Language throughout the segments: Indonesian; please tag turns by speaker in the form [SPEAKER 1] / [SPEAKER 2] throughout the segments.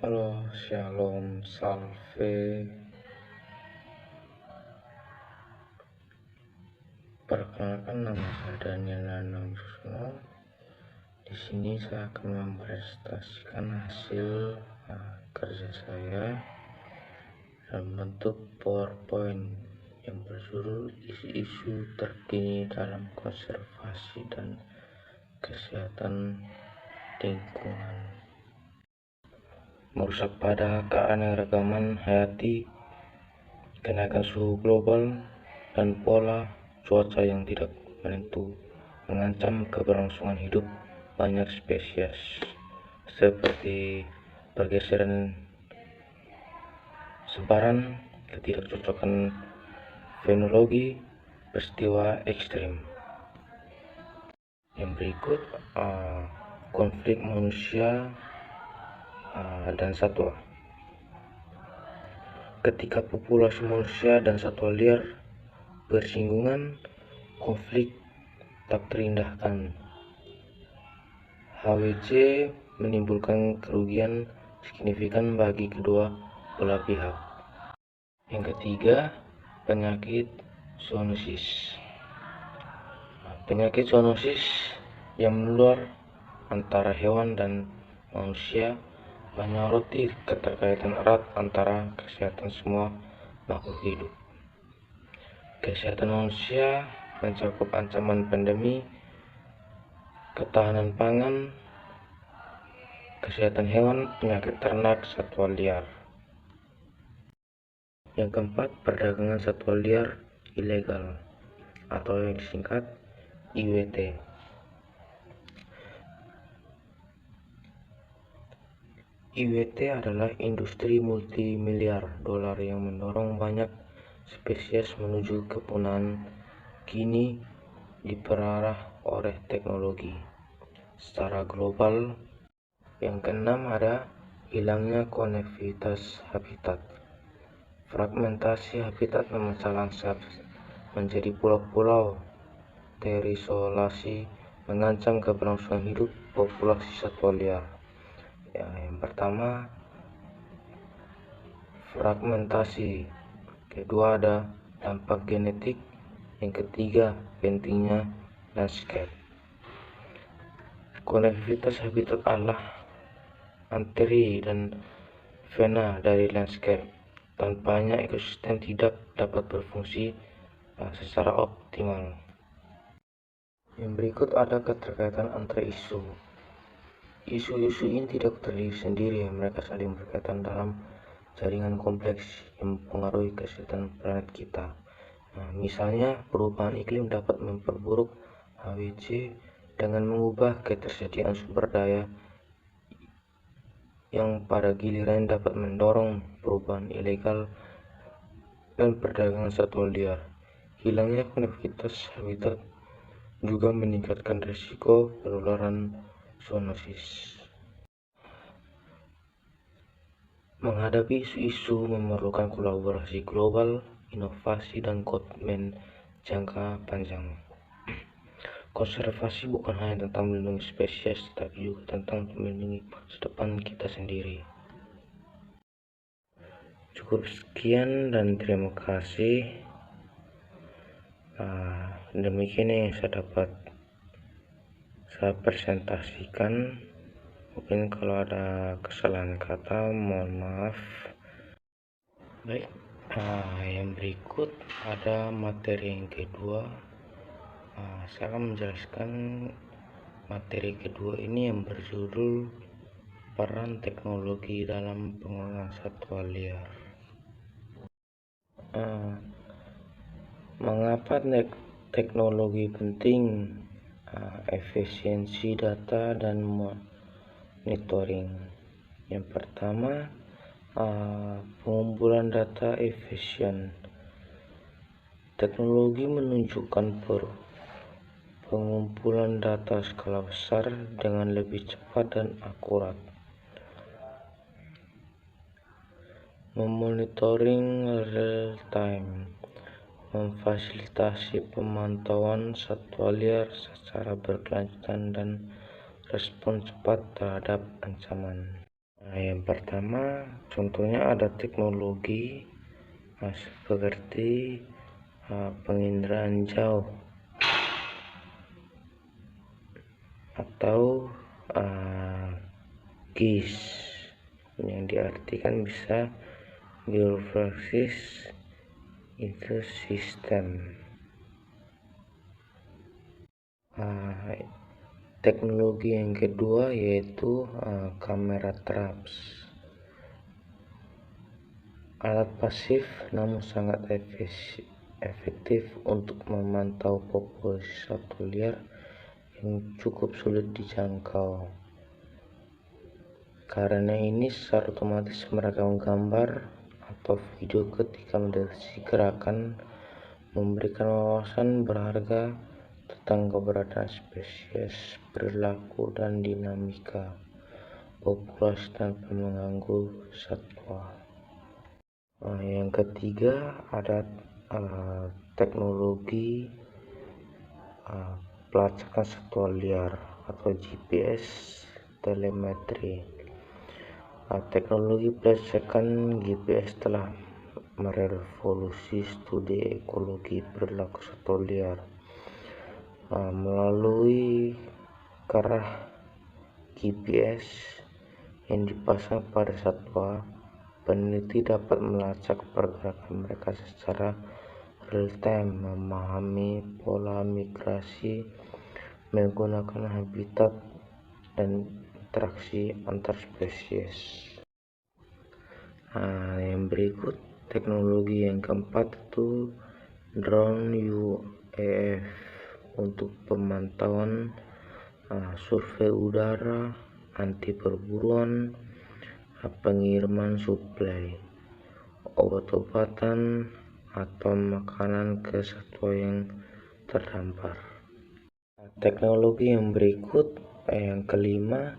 [SPEAKER 1] Halo, shalom, salve. Perkenalkan, nama saya Daniel Nanang Susno. Di sini saya akan mempresentasikan hasil kerja saya dalam bentuk PowerPoint yang berjudul isu-isu terkini dalam konservasi dan kesehatan lingkungan. Merusak pada keanekaragaman hayati, kenaikan suhu global, dan pola cuaca yang tidak menentu mengancam keberlangsungan hidup banyak spesies, seperti pergeseran sebaran, ketidakcocokan fenologi, peristiwa ekstrim. Yang berikut konflik manusia dan satwa. Ketika populasi manusia dan satwa liar bersinggungan, konflik tak terhindarkan. HWC menimbulkan kerugian signifikan bagi kedua belah pihak. Yang ketiga, penyakit zoonosis. Penyakit zoonosis yang menular antara hewan dan manusia menyoroti keterkaitan erat antara kesehatan semua makhluk hidup. Kesehatan manusia mencakup ancaman pandemi, ketahanan pangan, kesehatan hewan, penyakit ternak, satwa liar. Yang keempat, perdagangan satwa liar ilegal atau yang disingkat IWT. IWT adalah industri multimiliar dolar yang mendorong banyak spesies menuju kepunahan, kini diperarah oleh teknologi secara global. Yang keenam, ada hilangnya konektivitas habitat. Fragmentasi habitat memecah landscape menjadi pulau-pulau terisolasi, mengancam keberlangsungan hidup populasi satwa liar. Yang pertama, fragmentasi. Kedua, ada dampak genetik. Yang ketiga, pentingnya landscape. Konektivitas habitat adalah anteri dan vena dari landscape. Tanpanya ekosistem tidak dapat berfungsi secara optimal. Yang berikut ada keterkaitan antara isu. Isu-isu ini tidak terdiri sendiri, mereka saling berkaitan dalam jaringan kompleks yang mempengaruhi kesehatan planet kita. Misalnya, perubahan iklim dapat memperburuk HWC dengan mengubah ketersediaan sumber daya yang pada giliran dapat mendorong perubahan ilegal dan perdagangan satwa liar. Hilangnya konektivitas habitat juga meningkatkan risiko penularan zoonosis. Menghadapi isu-isu memerlukan kolaborasi global, inovasi, dan komitmen jangka panjang. Konservasi bukan hanya tentang melindungi spesies, tapi juga tentang melindungi masa depan kita sendiri. Cukup sekian dan terima kasih. Demikian yang saya dapat saya presentasikan. Mungkin kalau ada kesalahan kata, mohon maaf. Baik, yang berikut ada materi yang kedua. Saya akan menjelaskan materi kedua ini yang berjudul peran teknologi dalam pengelolaan satwa liar. Mengapa teknologi penting? Efisiensi data dan monitoring. Yang pertama, pengumpulan data efisien. Teknologi menunjukkan pengumpulan data skala besar dengan lebih cepat dan akurat. Memonitoring real time, memfasilitasi pemantauan satwa liar secara berkelanjutan dan respon cepat terhadap ancaman. Nah, yang pertama contohnya ada teknologi seperti penginderaan jauh atau GIS, yang diartikan bisa Geographic Information System. Teknologi yang kedua yaitu kamera traps, alat pasif namun sangat efektif untuk memantau populasi satwa liar yang cukup sulit dijangkau. Karena ini secara otomatis merekam gambar atau video ketika mendeteksi gerakan, memberikan wawasan berharga tentang keberadaan spesies, perilaku dan dinamika populasi tanpa mengganggu satwa. Yang ketiga ada teknologi pelacakan satwa liar atau GPS telemetri. Teknologi pelacakan GPS telah merevolusi studi ekologi perilaku satwa liar. Melalui kerah GPS yang dipasang pada satwa, peneliti dapat melacak pergerakan mereka secara real time, memahami pola migrasi, menggunakan habitat dan interaksi antar spesies. Yang berikut teknologi yang keempat itu drone UAV untuk pemantauan, survei udara, anti perburuan, pengiriman suplai obat-obatan atau makanan ke satwa yang terdampar. Teknologi yang berikut yang kelima,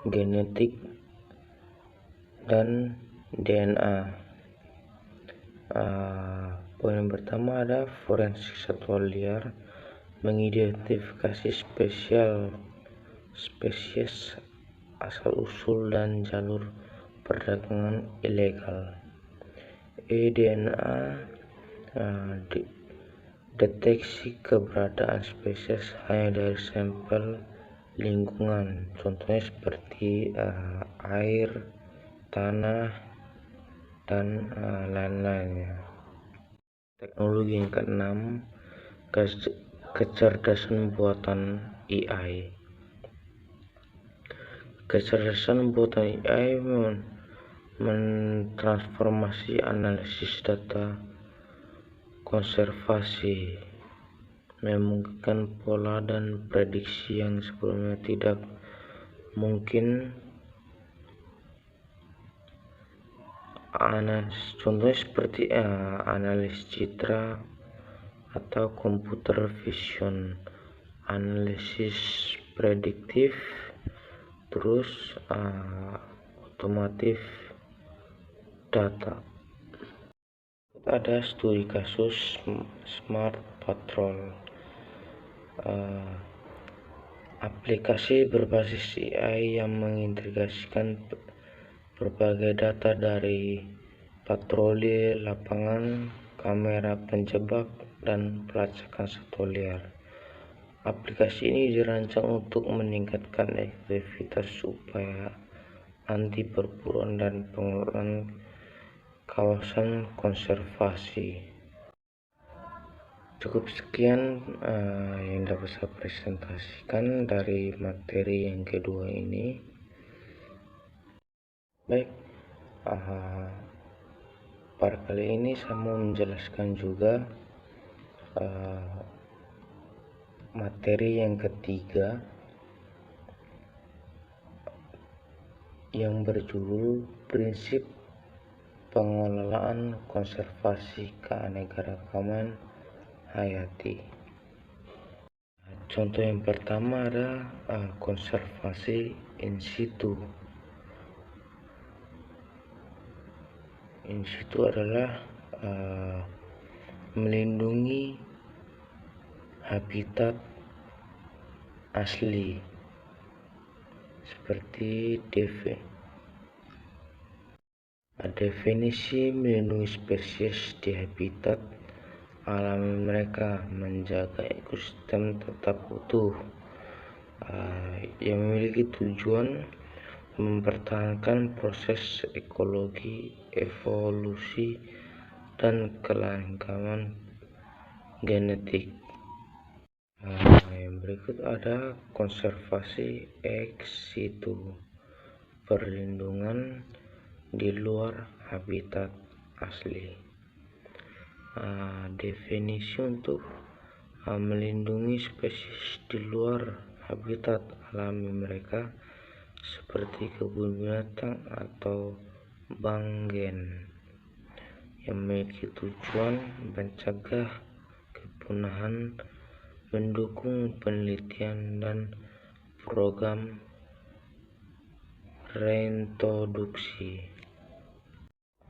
[SPEAKER 1] genetik dan DNA. Poin yang pertama ada forensik satwa liar, mengidentifikasi spesies asal-usul dan jalur perdagangan ilegal. DNA, deteksi keberadaan spesies hanya dari sampel lingkungan, contohnya seperti air, tanah, dan lain-lainnya. Teknologi yang keenam, kecerdasan buatan AI. Kecerdasan buatan AI mentransformasi analisis data konservasi, memungkinkan pola dan prediksi yang sebelumnya tidak mungkin. Contohnya seperti analisis citra atau computer vision, analisis prediktif, terus otomatis data. Ada studi kasus Smart Patrol, aplikasi berbasis AI yang mengintegrasikan berbagai data dari patroli lapangan, kamera penjebak, dan pelacakan satwa liar. Aplikasi ini dirancang untuk meningkatkan efektivitas upaya anti perburuan dan pengelolaan kawasan konservasi. Cukup sekian yang dapat saya presentasikan dari materi yang kedua ini. Baik, pada kali ini saya mau menjelaskan juga materi yang ketiga yang berjudul prinsip pengelolaan konservasi keanekaragaman hayati. Contoh yang pertama ada konservasi in situ. In situ adalah melindungi habitat asli seperti Definisi melindungi spesies di habitat alami mereka, menjaga ekosistem tetap utuh, yang memiliki tujuan mempertahankan proses ekologi, evolusi, dan kelangkaman genetik. Yang berikut ada konservasi ex situ, perlindungan di luar habitat asli. Definisi untuk melindungi spesies di luar habitat alami mereka seperti kebun binatang atau bank gen, yang memiliki tujuan mencegah kepunahan, mendukung penelitian dan program reintroduksi.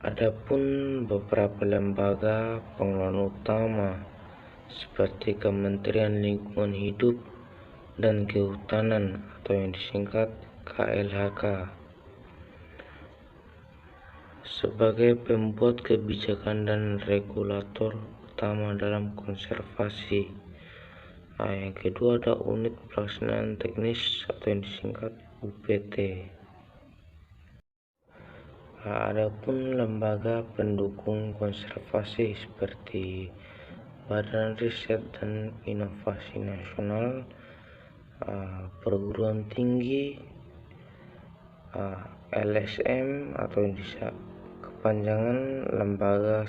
[SPEAKER 1] Adapun beberapa lembaga pengelolaan utama seperti Kementerian Lingkungan Hidup dan Kehutanan atau yang disingkat KLHK sebagai pembuat kebijakan dan regulator utama dalam konservasi. Yang kedua ada Unit Pelaksanaan Teknis atau yang disingkat UPT. Adapun lembaga pendukung konservasi seperti Badan Riset dan Inovasi Nasional, perguruan tinggi, LSM atau yang kepanjangan Lembaga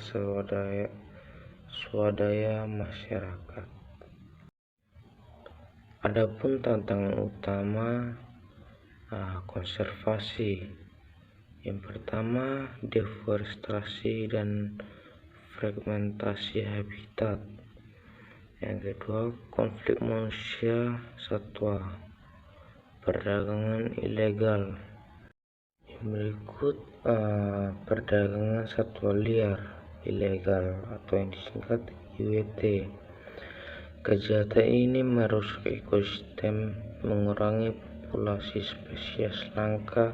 [SPEAKER 1] Swadaya Masyarakat. Adapun tantangan utama konservasi, yang pertama deforestasi dan fragmentasi habitat. Yang kedua konflik manusia satwa, perdagangan ilegal. Yang berikut perdagangan satwa liar ilegal atau yang disingkat IWT. Kejahatan ini merusak ekosistem, mengurangi populasi spesies langka,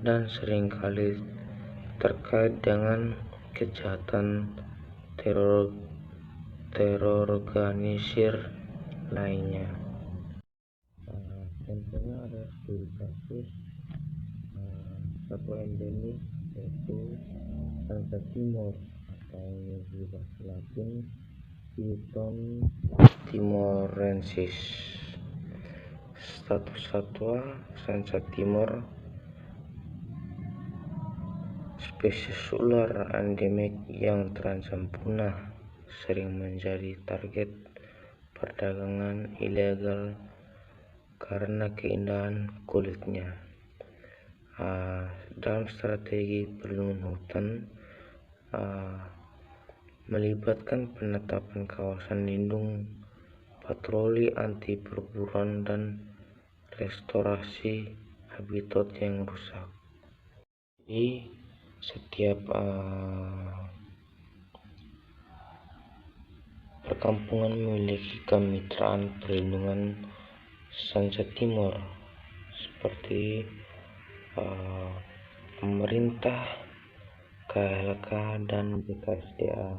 [SPEAKER 1] dan seringkali terkait dengan kejahatan terorganisir lainnya. Contohnya ada studi kasus satwa endemis yaitu Sanca Timor atau berbahasa Latin Piton timorensis. Status satwa Sanca Timor spesies ular endemik yang terancam punah, sering menjadi target perdagangan ilegal karena keindahan kulitnya. Dalam strategi perlindungan hutan melibatkan penetapan kawasan lindung, patroli anti perburuan, dan restorasi habitat yang rusak. Jadi setiap perkampungan memiliki kemitraan perlindungan Sanca Timor seperti pemerintah, KLHK, dan BKSDA.